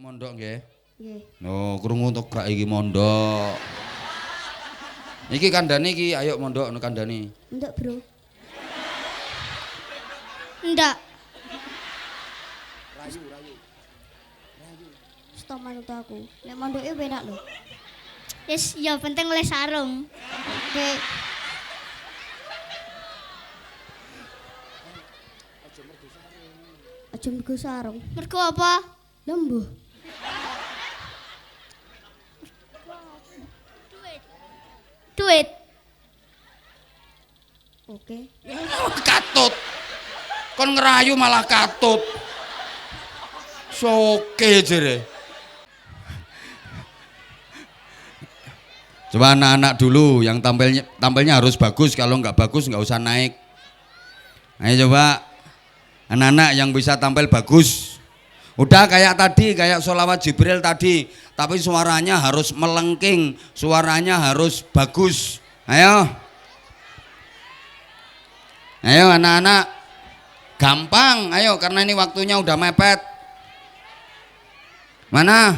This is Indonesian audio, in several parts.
mondok nggih. Nggih. No, krungu to gak iki mondok. Iki kandhane iki ayo mondok no kandhane. Nduk, Bro. Ndak. Stop manut aku. Nek mondoke penak lho. Wis ya penting oleh sarung. Oke. Aja mergo sarung. Mergo apa? Lembuh. Duit. Oke. Katut. Kon ngerayu malah katut. Soke jere. Coba anak-anak dulu yang tampilnya harus bagus, kalau nggak bagus nggak usah naik. Ayo coba anak-anak yang bisa tampil bagus. Udah kayak tadi, kayak sholawat Jibril tadi, tapi suaranya harus melengking, suaranya harus bagus. Ayo. Ayo anak-anak. Gampang, ayo karena ini waktunya udah mepet. Mana?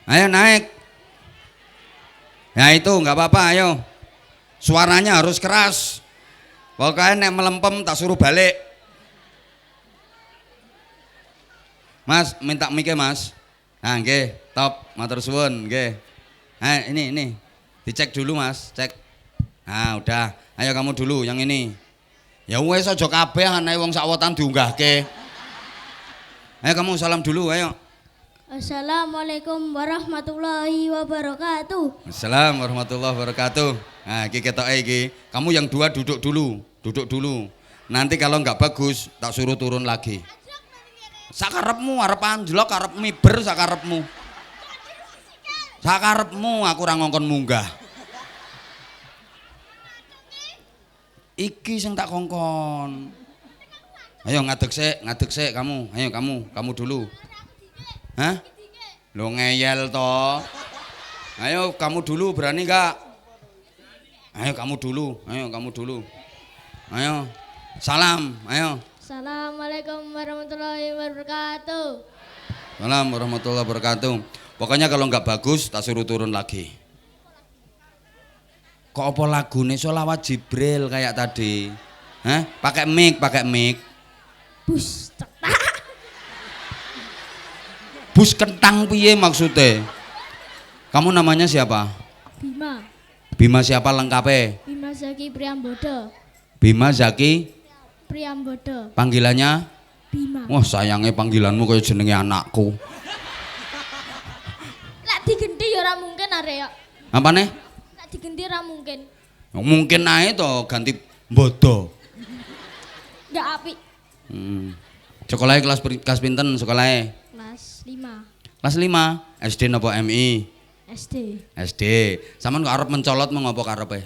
Ayo naik. Ya itu nggak apa-apa, ayo. Suaranya harus keras. Pokoknya nek melempem tak suruh balik. Mas, minta mic Mas. Nah, nggih, top, matur suwun, nggih. Nah, ini. Dicek dulu Mas, cek. Nah, udah. Ayo kamu dulu yang ini. Ya wes aja kabeh anae wong sawotan diunggahke. Ayo kamu salam dulu, ayo. Assalamualaikum warahmatullahi wabarakatuh. Assalamualaikum warahmatullahi wabarakatuh. Nah, iki ketoke iki. Kamu yang dua duduk dulu, duduk dulu. Nanti kalau nggak bagus, tak suruh turun lagi. Sakarepmu arep anjlok arep miber sakarepmu. Sakarepmu aku ora ngongkon munggah. Iki sing tak kongkon. Ayo ngadeg sik kamu. Ayo kamu dulu. Hah? Lo ngeyel toh. Ayo kamu dulu, berani enggak? Ayo kamu dulu. Ayo. Salam, ayo. Assalamualaikum warahmatullahi wabarakatuh. Salam warahmatullahi wabarakatuh. Pokoknya kalau nggak bagus tak suruh turun lagi. Kok apa lagune sholawat Jibril kayak tadi? Hah? Pakai mic. Bus. Bus kentang piye maksudnya? Kamu namanya siapa? Bima. Bima siapa lengkapnya? Bima Zaki Priambodo. Bima Zaki. Priambodo. Panggilannya? Bima. Wah sayangnya panggilanmu kayak jenenge anakku. Lek digenti ya ora mungkin arek. Apa nih? Lek digenti ora mungkin. Mungkin aja toh ganti bodo. Ndak apik. Sekolahnya kelas pinten sekolahnya? Kelas 5. Kelas 5. SD napa MI? SD. SD. Saman kok arep mencolot mau ngopo karepe?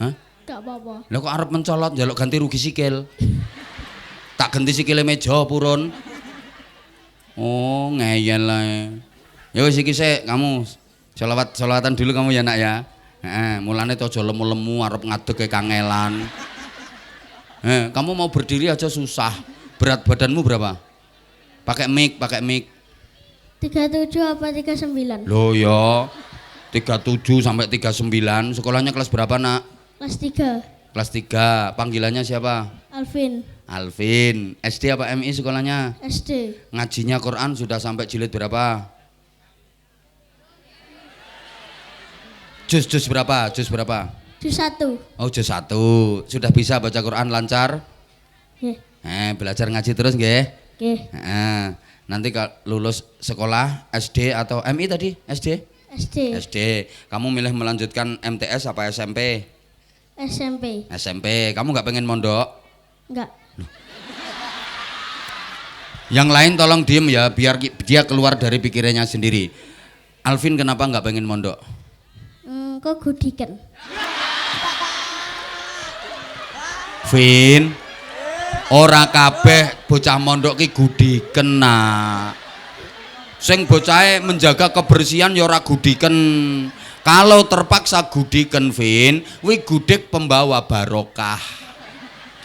Hah? Gak apa-apa. Lah kok arep mencolot njaluk ganti rugi sikil. Tak ganti sikile meja purun. Oh, ngeyel ae. Ya wis iki sik kamu sholawatan dulu kamu ya nak ya. Heeh, mulane to aja lemu-lemu arep ngadeg kayak kangelan. Kamu mau berdiri aja susah. Berat badanmu berapa? Pakai mic. 37 apa 39? Loh ya. 37 sampai 39. Sekolahnya kelas berapa, Nak? Kelas 3. Kelas 3. Panggilannya siapa? Alvin. SD apa MI sekolahnya? SD. Ngajinya Quran sudah sampai jilid berapa? Juz berapa? Juz 1. Oh, juz 1. Sudah bisa baca Quran lancar? Nggih. Belajar ngaji terus nggih? Nggih. Nanti kalau lulus sekolah SD atau MI tadi? SD? SD. Kamu milih melanjutkan MTS apa SMP? SMP. Kamu nggak pengen mondok? Enggak. Yang lain tolong diem ya, biar dia keluar dari pikirannya sendiri. Alvin kenapa nggak pengen mondok? Kok gudikan? Vin, ora kabeh bocah mondok ki gudiken nak. Sing bocahe menjaga kebersihan ya ora gudiken. Kalau terpaksa gudiken Vin, wi gudik pembawa barokah.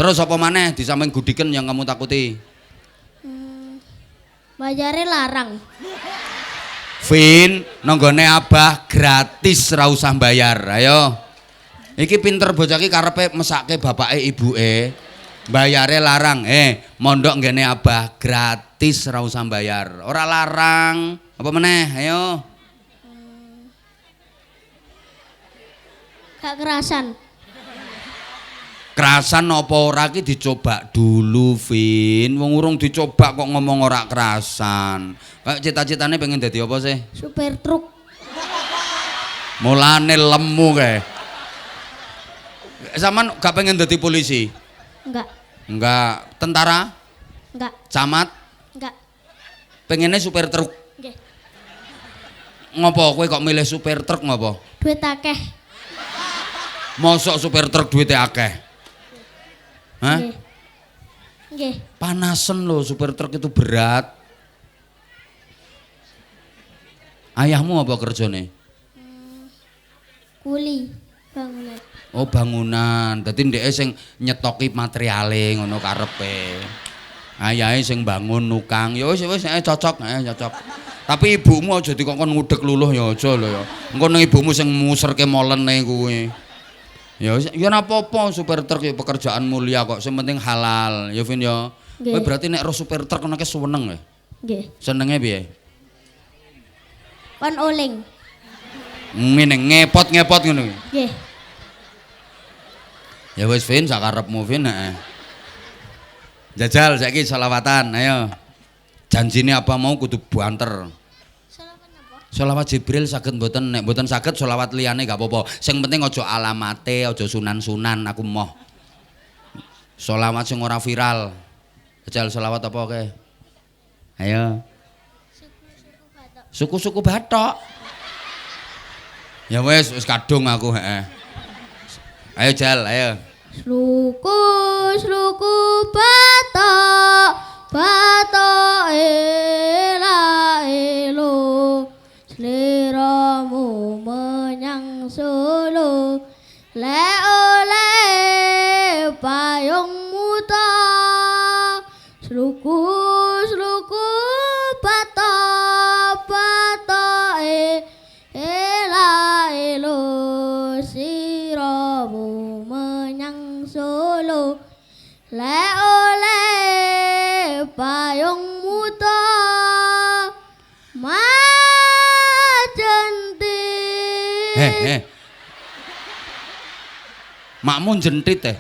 Terus apa maneh di samping gudiken yang kamu takuti? Bayare larang. Vin, nanggone Abah gratis ra usah bayar. Ayo. Iki pinter bocah iki karepe mesake bapake ibuke. Bayare larang. Mondok nggene Abah gratis ra usah bayar. Ora larang. Apa meneh? Ayo. Gak kerasan. Kerasan apa ora ki dicoba dulu, Vin. Wong urung dicoba kok ngomong ora kerasan. Kayak cita-citane pengen dadi apa sih? Supir truk. Mulane lemu kae. Saman gak pengen dadi polisi? Enggak. Enggak. Tentara? Enggak. Camat? Enggak. Pengennya supir truk. Nggih. Ngopo kowe kok milih supir truk ngopo? Duit akeh. Mosok supir truk duitnya akeh? Hah? Nggih. Nggih. Panasen loh, supir truk itu berat. Ayahmu apa kerjane? Kuli bangunan. Oh bangunan, dadi ndeke sing nyetoki materiale ngono karepe. Ayahe sing bangun nukang, ya wis cocok, cocok. Tapi ibumu aja dikongkon ngudek luluh ya aja lho ya. Engko ning ibumu sing muserke molene kuwi. Ya wis ya napa-apa supir truk ya pekerjaan mulia kok, sing penting halal. Ya Vin ya. Kowe berarti nek roh supir truk ngono ke seneng ya? Nggih. Senenge piye? Kon oling. Ngene ngepot-ngepot ngono. Nggih. Ya wis Vin, sakarepmu Vin, heeh. Jajal saiki selawatan, ayo. Janjine apa mau kudu banter. Selawat Jibril saged mboten, nek mboten saged selawat liyane gak apa-apa. Sing penting aja alamate, aja sunan-sunan aku moh. Selawat sing ora viral. Jajal selawat apa oke? Ayo. Suku-suku Batok. Ya wis kadung aku, heeh. Ayo Jal, ayo. Sluku Batok, Batok ela elo, seliramu menyang Solo, le oleh payungmu ta. Sluku Batok, Batok ela elo, siramu menyang Solo, le oleh payungmu ta. Majentit. Makmu jentit teh.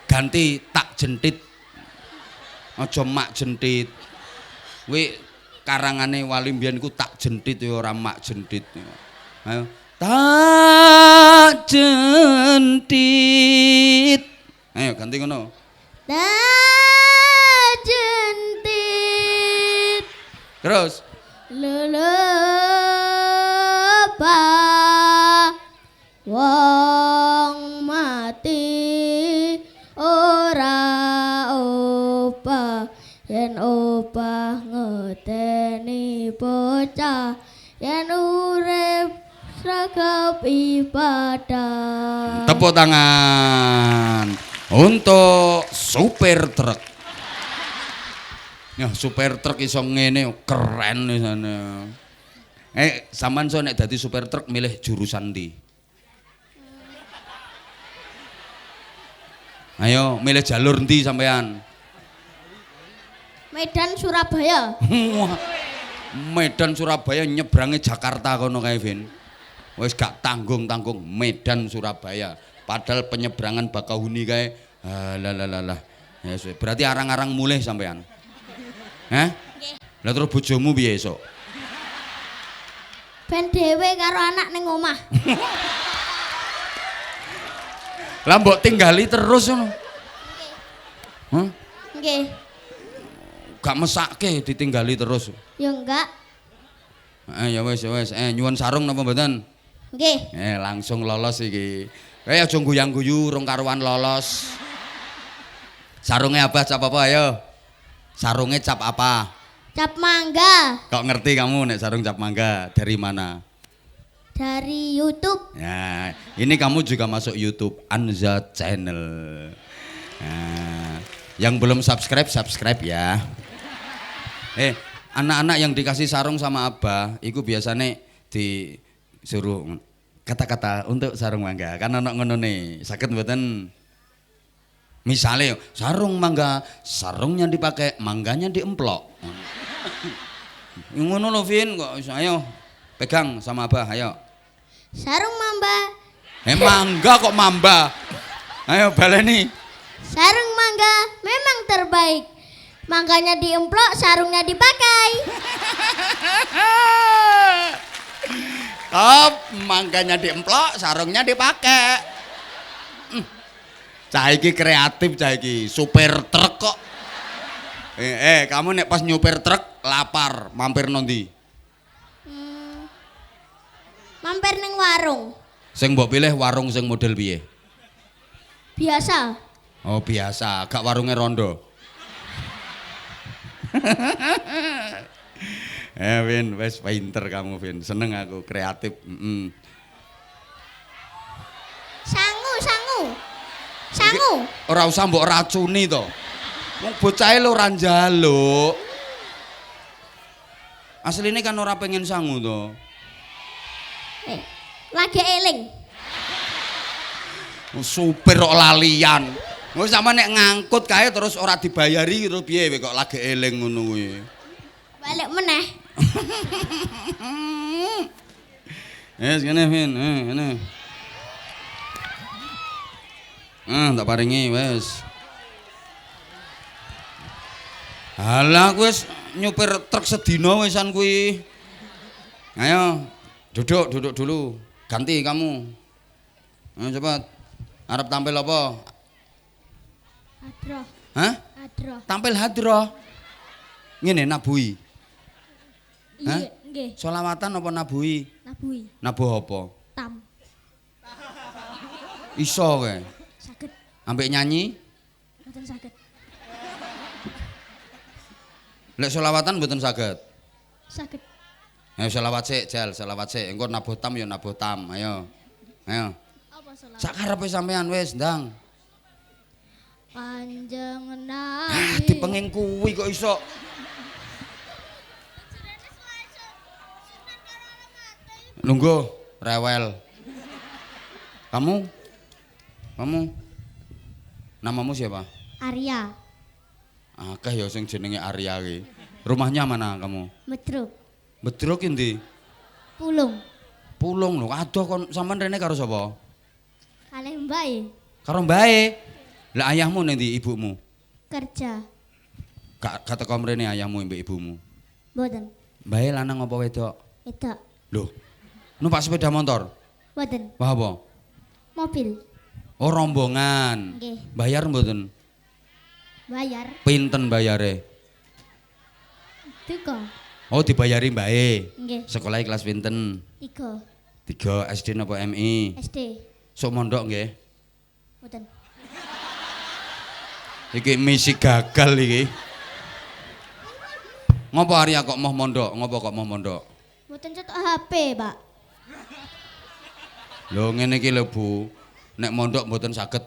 Ganti tak jentit. Aja mak jentit. Kuwi karangane wali mbiyen ku tak jentit ya ora mak jentit. Ayo. Tak jentit. Ayo ganti ngono. Jentit Terus lelepa wong mati ora opah yen opah ngedeni bocah yen urip sregep ibadah. tepuk tangan untuk supir truk. Ya supir truk iso ngene keren di sana. Sampean so nek dadi supir truk milih jurusan ndi? Ayo milih jalur ndi sampean? Medan Surabaya. Medan Surabaya nyebrangi Jakarta kono kae Vin. Wis gak tanggung-tanggung Medan Surabaya. Padahal penyeberangan Bakahuni kae lah. Ya berarti arang-arang mulih sampean. Hah? Nggih. Lah terus bojomu piye esuk? Ben dhewe karo anak ning omah. Lah mbok tinggali terus ngono. Hah? Nggih. Gak mesake ditinggali terus. Ya enggak. Ya wis. Nyuwun sarung napa mboten? Nggih. Langsung lolos iki. Aja guyang-guyu rong karuan lolos. Sarungnya Abah cap apa ayo? Sarungnya cap apa? Cap mangga Kok ngerti kamu nek sarung cap mangga? Dari mana? dari YouTube. Ya, ini kamu juga masuk YouTube Anza Channel. Nah, Yang belum subscribe, subscribe ya. Anak-anak yang dikasih sarung sama Abah, itu biasanya disuruh kata-kata untuk sarung mangga. Kan ono ngono ne, saged mboten? Misalnya sarung mangga, sarungnya dipakai, mangganya diemplok. Ngono lho Vin, kok ayo pegang sama Abah, ayo. Sarung mamba. Mangga kok mamba. Ayo baleni. Sarung mangga memang terbaik. Mangganya diemplok, sarungnya dipakai. Mangganya diemplok, sarungnya dipakai. Cah iki kreatif cah iki, supir truk kok. Kamu nek pas nyupir truk lapar, mampir nondi? Mampir ning warung. Sing mbok pilih warung sing model piye? Biasa. Oh biasa, gak warungnya rondo. Vin, wes pinter kamu Vin, seneng aku kreatif. Sangu. Ora usah mbok racuni to. Wong bocahe lho ora njaluk. Asline kan ora pengen sangu to. Lagi eling. Supir kok lalian. Wis sama nek ngangkut kae terus ora dibayari terus piye kok lagi eling ngono kuwi. Balik meneh. Ngene Vin, ngene. Tak paringi wes. Halah aku wis nyupir truk sedina wisan kuwi. Ayo, duduk dulu. Ganti kamu. Ayo cepat. Arep tampil apa? Hadroh. Hah? Hadroh. Tampil hadroh. Ngene nabuhi. Hah? Iya, nggih. Solawatan apa nabuhi? Nabuhi. Nabuh apa? Tam. Iso kowe. Saged. Ambek nyanyi? Mboten saged. Lek solawatan mboten saged. Saged. Ayo selawat sik, Jal, selawat sik. Engko nabuh tam ya nabuh tam. Ayo. Apa selawat? Sakarepe sampean wis, Ndang. Panjenengan Dipenging kuwi kok iso. Lungguh, rewel. Kamu? Namamu siapa? Arya. Akeh ya sing jenenge Arya ki. Rumahnya mana kamu? Medruk. Bedruk endi? Pulung. Pulung lho. Adoh kon sampean rene karo sapa? Kalih mbae. Karo mbae. Lah ayahmu ning ndi ibumu? Kerja. Gak teko mrene ayahmu mbek ibumu. Mboten. Mbae lanang apa wedok? Wedok. Loh. Numpak sepeda motor? Mboten. Wah apa? Mobil. Oh rombongan. Nggih. Bayar mboten? Bayar. Pinten bayare? Tiga. Oh dibayari mbae. Nggih. Sekolah kelas pinten? 3. 3 SD napa MI? SD. Sok mondok nggih. Mboten. Iki misi gagal iki. Ngopo Arya kok mau mondok? Ngopo kok mau mondok? Mboten cetok HP, Pak. Lho ngene iki lho Bu. Nek mondok mboten saged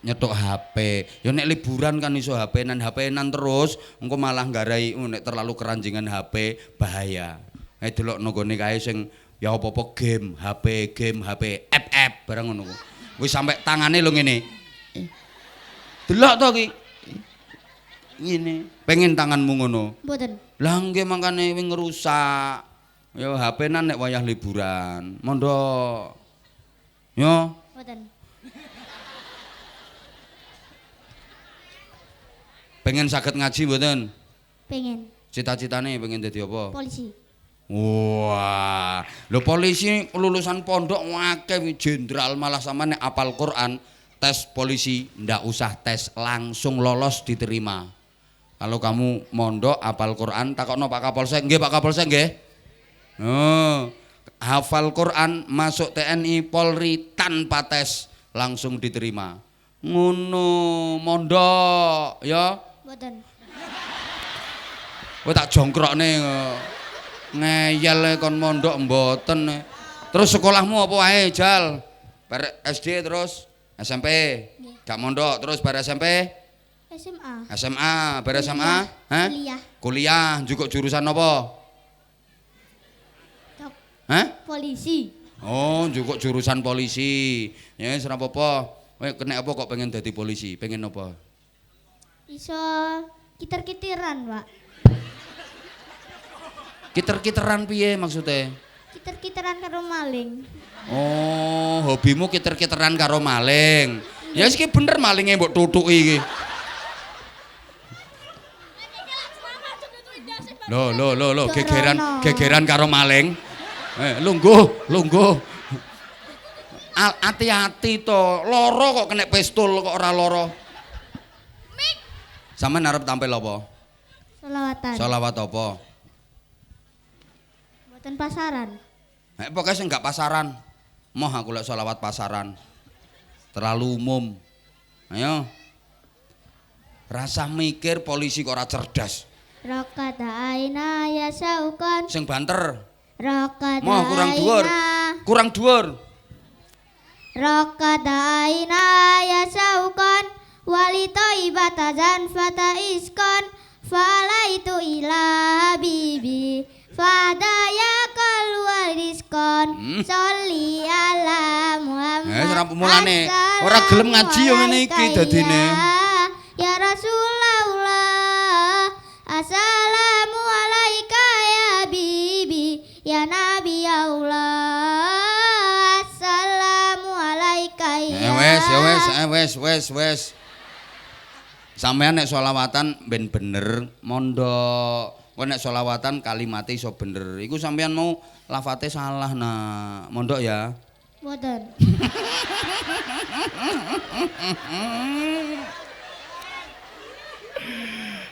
nyetok HP. Ya nek liburan kan iso HP-nan terus, engko malah nggarai nek terlalu keranjingan HP bahaya. Delok nggone kae sing ya apa-apa game HP, app barang ngono. Wis sampe tangane lho ngene. Delok to ki. Ngene. Pengen tanganmu ngono. Mboten. Lah nggih mangkane wing ngerusak. Ya HP-nan nek wayah liburan. Mondok. Yo. Mboten. Pengen saged ngaji mboten? Pengen. Cita-citane pengen dadi apa? Polisi. Wah, lho polisi lulusan pondok akeh jenderal malah sama nek apal Quran, tes polisi ndak usah tes, langsung lolos diterima. Kalau kamu mondok apal Quran takokno Pak Kapolsek, nggih Pak Kapolsek nggih. Oh, hafal Quran masuk TNI Polri tanpa tes langsung diterima. Ngono mondok ya. Mboten. Kowe tak jongkrokne ngeyel kon mondok mboten. Terus sekolahmu apa wae, Jal? Bar SD terus SMP. Gak mondok terus bar SMP? SMA. SMA, bar SMA? Hah? Kuliah. Kuliah, juga jurusan apa? Dok, Hah? polisi. Oh, juga jurusan polisi. Ya wis ora apa-apa. Kowe kena apa kok pengen dadi polisi? Pengen apa? Iso kiter-kitiran, Pak. Kiter-kiteran piye maksudnya? Kiter-kitiran karo maling. Oh, hobimu kiter-kiteran karo maling. Ya iki bener malinge mbok tutuki iki. Loh, gegeran karo maling. Lungguh. Hati-hati to, loro kok kena pistol kok ora loro. Sampeyan arep tampil apa? Solawatan. Solawat apa? Buatan pasaran. Pokoknya sing gak pasaran. Moh aku lek solawat pasaran. Terlalu umum. Ayo. Rasa mikir polisi kok ora cerdas. Rokata aina ya saukan. Sing banter. Rokata Moh kurang dhuwur. aina. Kurang dhuwur. Rokata aina ya saukan. Walito ibatazan fata iskon. Fala itu ila habibi. Fadaya kalwariskon. Sholli ala Muhammad. Ora mulane. Ora gelem ngaji yo ngene iki dadine. Ya Rasulullah. Assalamu alaika ya bibi. Ya Nabi Allah. Assalamu alaika ya. Wes. Sampeyan nek selawatan ben bener mondok. Kowe nek selawatan kalimate iso bener. Iku sampeyan mau lafate salah nah. Mondok ya. Mboten.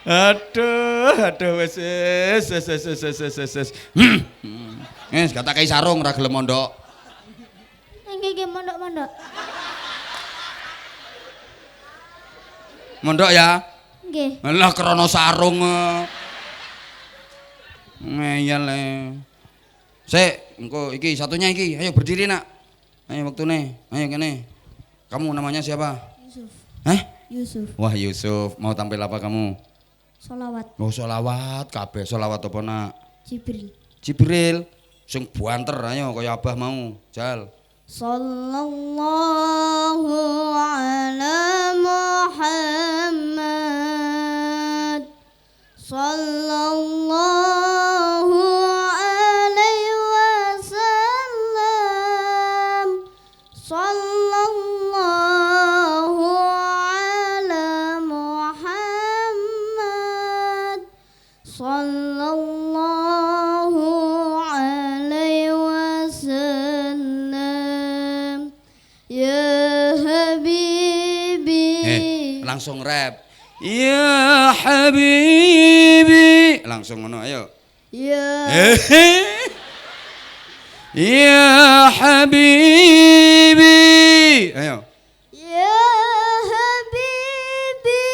Aduh wes. Wes kata kai sarung ora gelem mondok. Nggih mondok-mondok. Mondok ya. Nggih. Lah krana sarung. Ngeyel e. Sik, engko iki satunya iki. Ayo berdiri, Nak. Ayo waktune. Ayo kene. Kamu namanya siapa? Yusuf. Hah? Yusuf. Wah, Yusuf. Mau tampil apa kamu? Solawat. Oh, sholawat kabeh. Sholawat apa, Nak? Jibril. Jibril. Sing banter ayo kaya Abah mau. Jal. Sallallahu ala Muhammad. Sallallahu alaihi wasallam. Sallallahu ala Muhammad. Sallallahu alaihi wasallam. Ya habibi. Langsung rap. Ya habibi. Langsung ngono ayo. Ya Ya habibi. Ayo. Ya habibi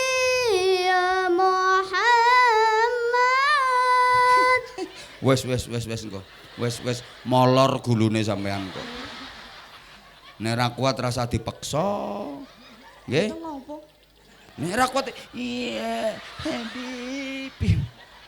ya Muhammad. Wes engko. Wes molor gulune sampean kok. Nek ora kuat rasa dipeksa. Nggih. Nek ora kuat iya habibi.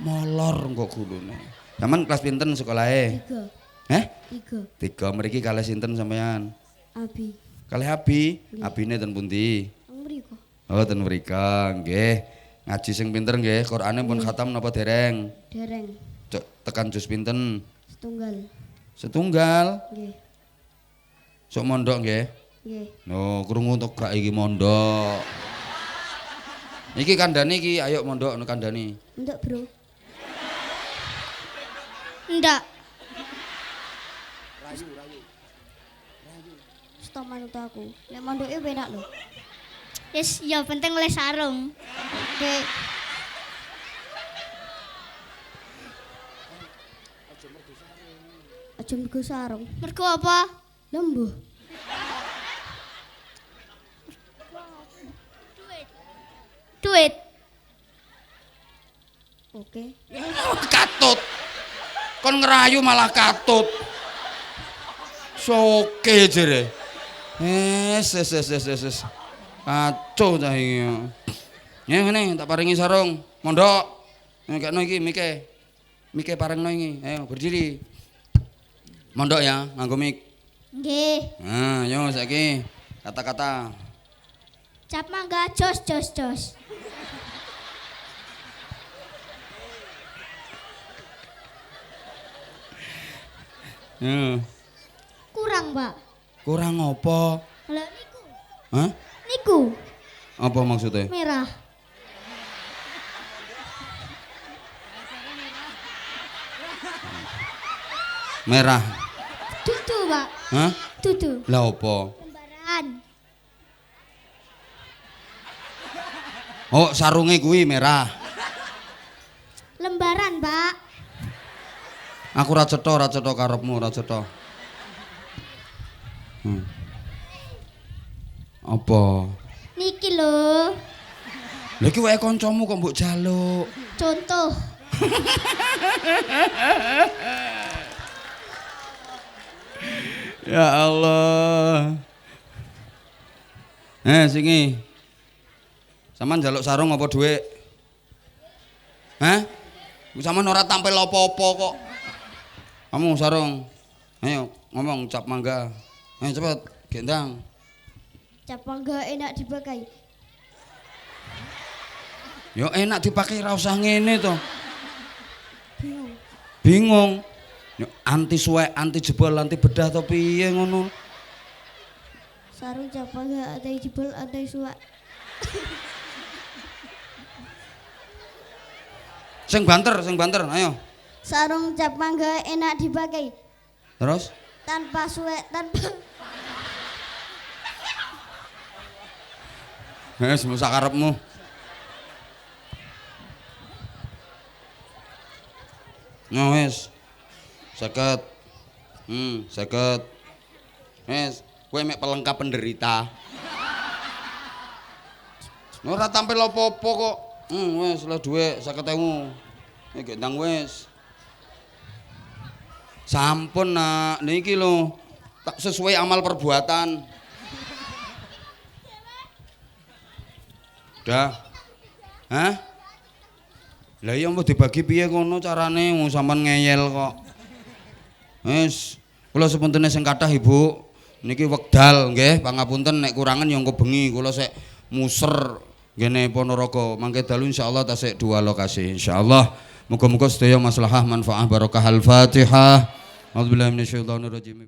Molor engko gulune. Sampeyan kelas pinten sekolahe? 3. Heh? 3. 3. Mriki kalih sinten sampean? Abi. Kalih Abi. Abine ten pundi? Mriko. Oh, ten mrika, nggih. Ngaji sing pinter nggih. Qur'ane pun khatam napa dereng? Dereng. Cok tekan jus pinten? Setunggal. Setunggal. Nggih. Sok mondok nggih. Nggih. No, krungu to gak iki mondok. Iki kandhane iki ayo mondok no kandhani. Entuk, Bro. Ndak. Stop manut aku. Nek mondoke penak lho. Yes, ya penting oleh sarung. Oke. Aja mergo sarung. Mergo apa? Lembuh. Duit. Oke. Katut. Kon ngerayu malah katut. Soke jere. Ses. Kacau cah iki. Ya ngene tak paringi sarung. Mondok. Ngekno iki mike. Mike parengno iki. Ayo berdiri. Mondok ya, nganggo mik. Nggih. Nah, yo saiki kata-kata. Cap mangga jos jos jos. Ya. Kurang, Pak. Kurang apa? Lah niku. Hah? Niku Apa maksudnya? merah. Merah. Dudu, Pak. Hah? Dudu. Lah apa? Lembaran. Oh, sarunge kuwi merah. Lembaran, Pak. Aku ra cetha karepmu, ra cetha. Apa? Niki lho. Lha iki wae kancamu kok mbok jaluk. Contoh. Ya Allah. Singi. Saman jaluk sarung apa dhuwit? Hah? Saman ora tampil apa-apa kok. Kamu sarung. Ayo ngomong cap mangga. Ayo cepet, gendang. Cap mangga enak dipakai. Yo enak dipakai ra usah ngene to. Bingung. Bingung. Yo anti suwek, anti jebol, anti bedah to piye ngono. Sarung cap mangga ada jebol ada suwak. Sing banter, ayo. Sarung cap mangga enak dipakai. Terus? Tanpa suwek, tanpa Wes mung sakarepmu. Nah wes. 50. 50. Wes, kowe mek pelengkap penderita. Ora tampil apa-apa kok. Wes lah dhuwit 50.000. Nek ndang wes. Sampun nak, niki lho. Tak sesuai amal perbuatan. Udah. Hah? Lah iya mau dibagi piye ngono carane wong sampean ngeyel kok. Wis, kula sepuntene sing kathah Ibu. Niki wekdal nggih, pangapunten nek kurangan ya engko bengi kula sik muser ngene Ponorogo. Mangke dalu insyaallah tasik 2 lokasi insyaallah. Muga-muga sedaya maslahah manfaah barokah Al-Fatihah. A'udzubillahi minasyaitonir rajim.